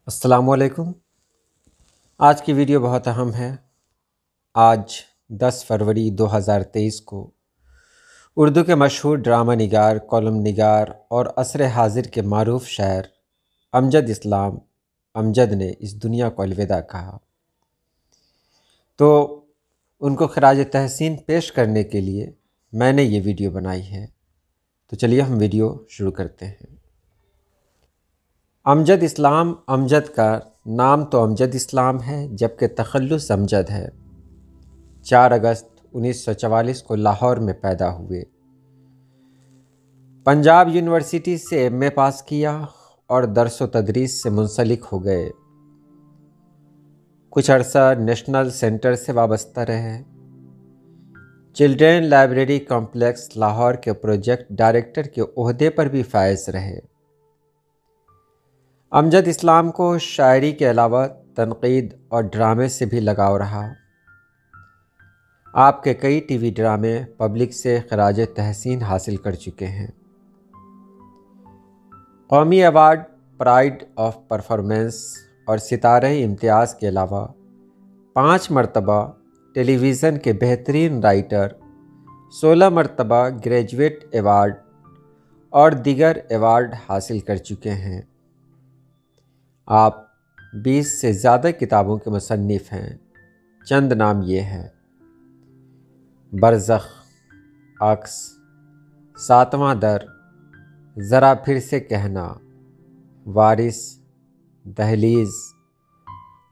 السلام علیکم۔ آج کی ویڈیو بہت اہم ہے۔ آج 10 فروری 2023 کو اردو کے مشہور ڈرامہ نگار، کالم نگار اور عصر حاضر کے معروف شاعر امجد اسلام امجد نے اس دنیا کو الوداع کہا، تو ان کو خراج تحسین پیش کرنے کے لیے میں نے یہ ویڈیو بنائی ہے۔ تو چلیے ہم ویڈیو شروع کرتے ہیں۔ امجد اسلام امجد کا نام تو امجد اسلام ہے، جبکہ تخلص امجد ہے۔ 4 اگست 1944 کو لاہور میں پیدا ہوئے۔ پنجاب یونیورسٹی سے ایم اے پاس کیا اور درس و تدریس سے منسلک ہو گئے۔ کچھ عرصہ نیشنل سینٹر سے وابستہ رہے۔ چلڈرن لائبریری کمپلیکس لاہور کے پروجیکٹ ڈائریکٹر کے عہدے پر بھی فائز رہے۔ امجد اسلام کو شاعری کے علاوہ تنقید اور ڈرامے سے بھی لگاؤ رہا۔ آپ کے کئی ٹی وی ڈرامے پبلک سے خراج تحسین حاصل کر چکے ہیں۔ قومی ایوارڈ پرائڈ آف پرفارمنس اور ستارہ امتیاز کے علاوہ 5 مرتبہ ٹیلی ویژن کے بہترین رائٹر، 16 مرتبہ گریجویٹ ایوارڈ اور دیگر ایوارڈ حاصل کر چکے ہیں۔ آپ 20 سے زیادہ کتابوں کے مصنف ہیں۔ چند نام یہ ہیں: برزخ، عکس، 7واں در، ذرا پھر سے کہنا، وارث، دہلیز،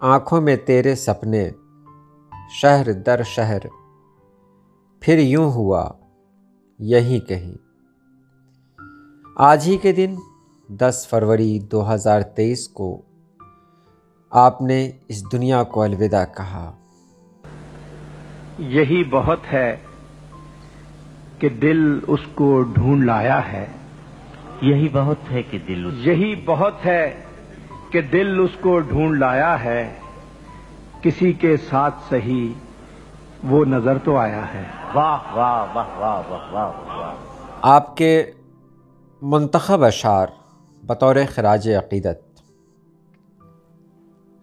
آنکھوں میں تیرے سپنے، شہر در شہر، پھر یوں ہوا، یہیں کہیں۔ آج ہی کے دن 10 فروری 2023 کو آپ نے اس دنیا کو الوداع کہا۔ یہی بہت ہے کہ دل اس کو ڈھونڈ لایا ہے، یہی بہت ہے کہ دل یہی بہت ہے کہ دل اس کو ڈھونڈ لایا ہے، کسی کے ساتھ سہی وہ نظر تو آیا ہے۔ واہ واہ واہ واہ واہ واہ واہ۔ آپ کے منتخب اشعار بطور خراج عقیدت: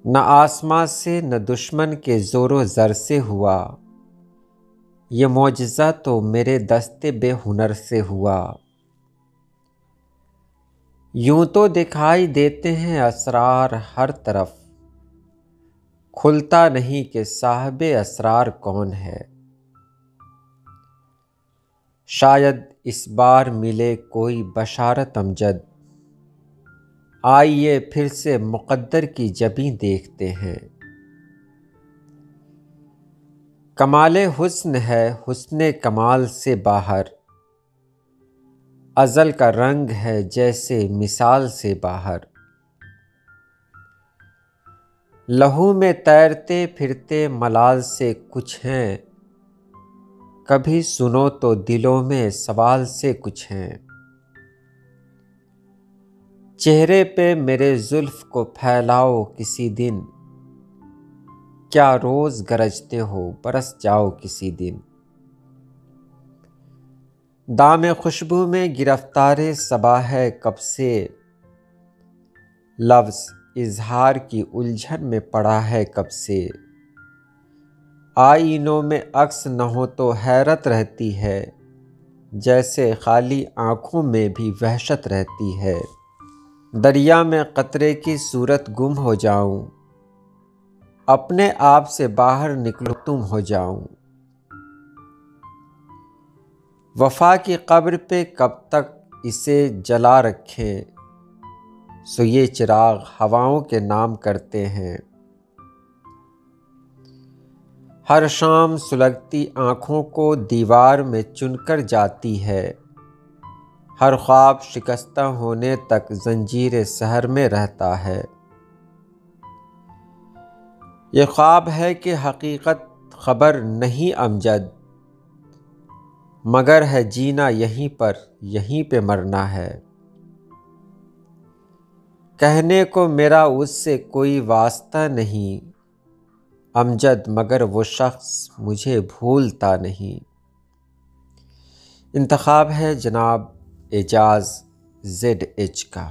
نہ آسماں سے نہ دشمن کے زور و زر سے ہوا، یہ معجزہ تو میرے دست بے ہنر سے ہوا۔ یوں تو دکھائی دیتے ہیں اسرار ہر طرف، کھلتا نہیں کہ صاحب اسرار کون ہے۔ شاید اس بار ملے کوئی بشارت امجد، آئیے پھر سے مقدر کی جبیں دیکھتے ہیں۔ کمال حسن ہے حسن کمال سے باہر، ازل کا رنگ ہے جیسے مثال سے باہر۔ لہو میں تیرتے پھرتے ملال سے کچھ ہیں، کبھی سنو تو دلوں میں سوال سے کچھ ہیں۔ چہرے پہ میرے زلف کو پھیلاؤ کسی دن، کیا روز گرجتے ہو برس جاؤ کسی دن۔ دام خوشبو میں گرفتار صبا ہے کب سے، لفظ اظہار کی الجھن میں پڑا ہے کب سے۔ آئینوں میں عکس نہ ہو تو حیرت رہتی ہے، جیسے خالی آنکھوں میں بھی وحشت رہتی ہے۔ دریا میں قطرے کی صورت گم ہو جاؤں، اپنے آپ سے باہر نکلو تم ہو جاؤں۔ وفا کی قبر پہ کب تک اسے جلا رکھیں، سو یہ چراغ ہواؤں کے نام کرتے ہیں۔ ہر شام سلگتی آنکھوں کو دیوار میں چن کر جاتی ہے، ہر خواب شکستہ ہونے تک زنجیر سحر میں رہتا ہے۔ یہ خواب ہے کہ حقیقت خبر نہیں امجد، مگر ہے جینا یہیں پر یہیں پہ مرنا ہے۔ کہنے کو میرا اس سے کوئی واسطہ نہیں امجد، مگر وہ شخص مجھے بھولتا نہیں۔ انتخاب ہے جناب اعجاز ZH کا۔